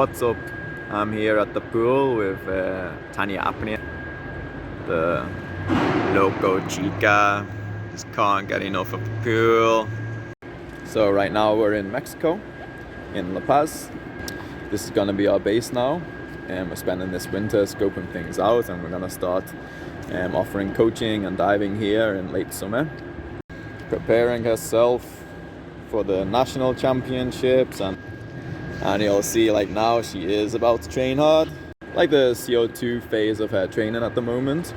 What's up? I'm here at the pool with Tanya Apnea, the loco chica. Just can't get enough of the pool. So right now we're in Mexico, in La Paz. This is gonna be our base now, and we're spending this winter scoping things out, and we're gonna start offering coaching and diving here in late summer. Preparing herself for the national championships, and you'll see like now she is about to train hard. Like the CO2 phase of her training at the moment.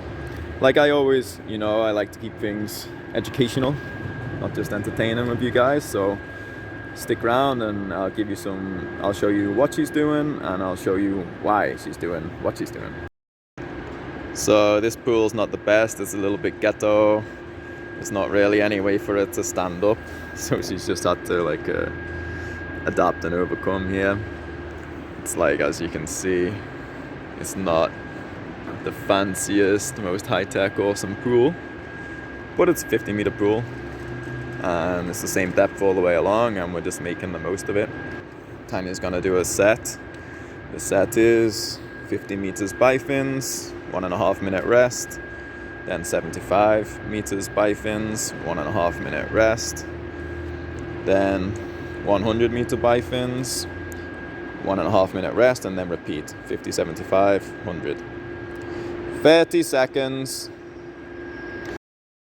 Like I always, I like to keep things educational, not just entertaining with you guys. So stick around and I'll show you what she's doing, and I'll show you why she's doing what she's doing. So this pool's not the best, it's a little bit ghetto. There's not really any way for it to stand up. So she's just had to adapt and overcome here. It's like, as you can see, it's not the fanciest, most high-tech, awesome pool, but it's a 50-meter pool, and it's the same depth all the way along, and we're just making the most of it. Tanya's gonna do a set. The set is 50 meters bifins, 1.5 minute rest, then 75 meters bifins, 1.5 minute rest, then 100 meter bifins, 1.5 minute rest, and then repeat 50, 75, 100. 30 seconds.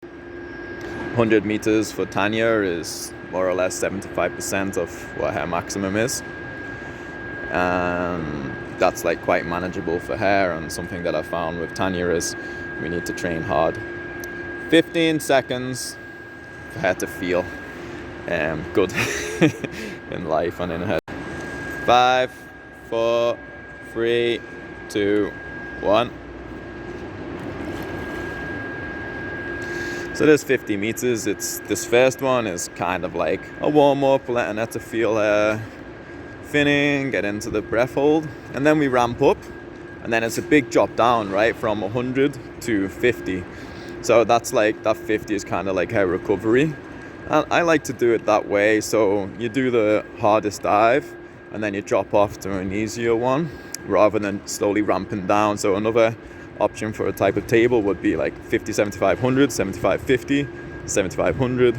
100 meters for Tanya is more or less 75% of what her maximum is, and that's like quite manageable for her. And something that I found with Tanya is we need to train hard. 15 seconds for her to feel good in life and in her. 5, 4, 3, 2, 1. So there's 50 meters. This first one is kind of like a warm-up, letting her to feel her finning, get into the breath hold, and then we ramp up, and then it's a big drop down, right, from 100 to 50. So that's like, that 50 is kind of like her recovery. And I like to do it that way. So you do the hardest dive, and then you drop off to an easier one, rather than slowly ramping down. So another option for a type of table would be like 50, 75, 100, 75, 50, 75, 100,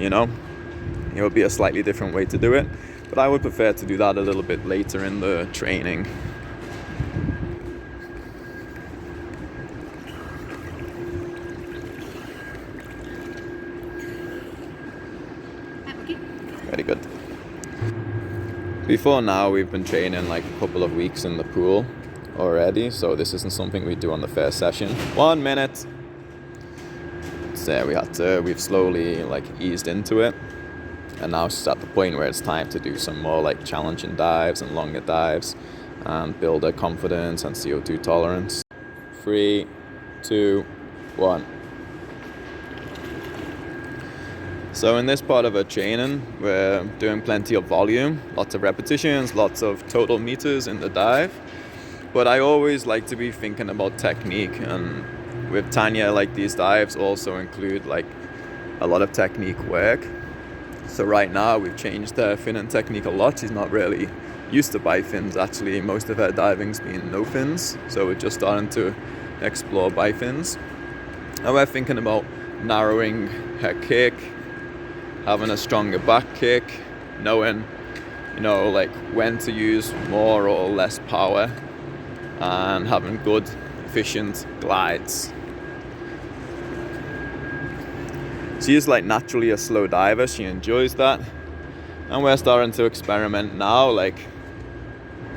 It would be a slightly different way to do it, but I would prefer to do that a little bit later in the training. Very good. Before now, we've been training like a couple of weeks in the pool already, so this isn't something we do on the first session. 1 minute. So we've slowly eased into it, and now it's at the point where it's time to do some more challenging dives and longer dives and build a confidence and CO2 tolerance. 3, 2, 1. So in this part of our training, we're doing plenty of volume, lots of repetitions, lots of total meters in the dive. But I always like to be thinking about technique, and with Tanya, these dives also include a lot of technique work. So right now we've changed her finning technique a lot. She's not really used to bifins. Actually, most of her diving's been no fins, so we're just starting to explore bifins. And we're thinking about narrowing her kick, having a stronger back kick, knowing, when to use more or less power, and having good, efficient glides. She is naturally a slow diver. She enjoys that, and we're starting to experiment now,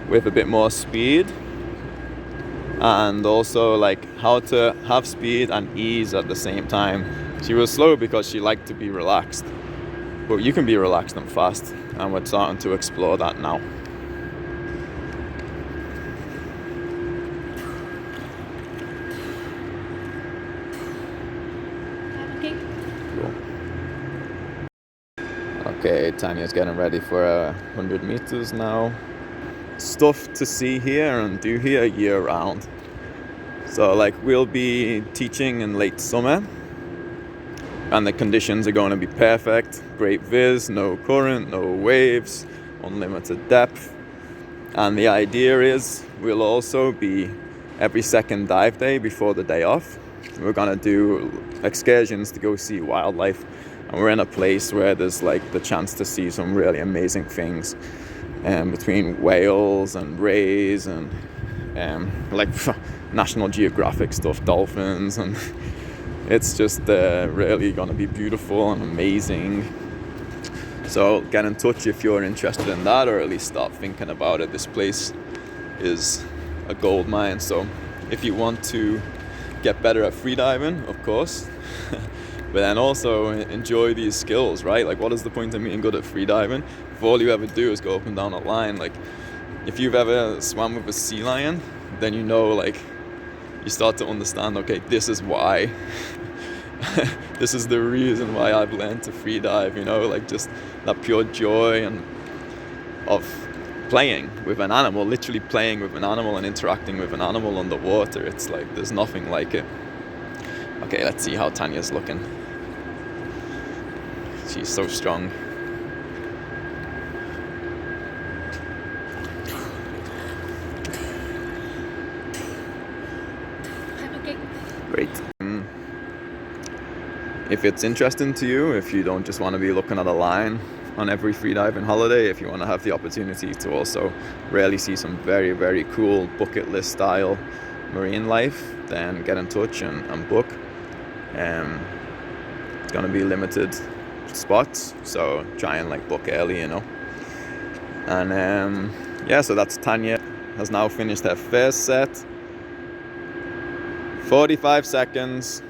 with a bit more speed, and also how to have speed and ease at the same time. She was slow because she liked to be relaxed, but you can be relaxed and fast, and we're starting to explore that now. Cool. Okay, Tanya's getting ready for 100 meters now. Stuff to see here and do here year round. So we'll be teaching in late summer, and the conditions are going to be perfect. Great viz, no current, no waves, unlimited depth. And the idea is we'll also be every second dive day before the day off. We're gonna do excursions to go see wildlife, and we're in a place where there's like the chance to see some really amazing things, between whales and rays and like National Geographic stuff, dolphins, and it's just really gonna be beautiful and amazing. So get in touch if you're interested in that, or at least start thinking about it. This place is a gold mine. So if you want to get better at freediving, of course, but then also enjoy these skills, right? Like, what is the point of being good at freediving if all you ever do is go up and down a line? Like, if you've ever swam with a sea lion, then you know, like, you start to understand, okay, this is why. This is the reason why I've learned to freedive, you know, like just that pure joy and of playing with an animal, literally playing with an animal and interacting with an animal underwater. It's like, there's nothing like it. Okay, let's see how Tanya's looking. She's so strong. Great. If it's interesting to you, if you don't just want to be looking at a line on every freediving holiday, if you want to have the opportunity to also really see some very, very cool bucket list style marine life, then get in touch and book. It's going to be limited spots, so try and like book early, you know. And yeah, so that's Tanya. Has now finished her first set. 45 seconds.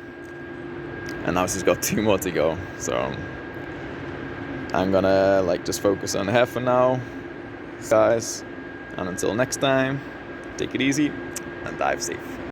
And now she's got 2 more to go. So I'm gonna like just focus on her for now, guys. And until next time, take it easy and dive safe.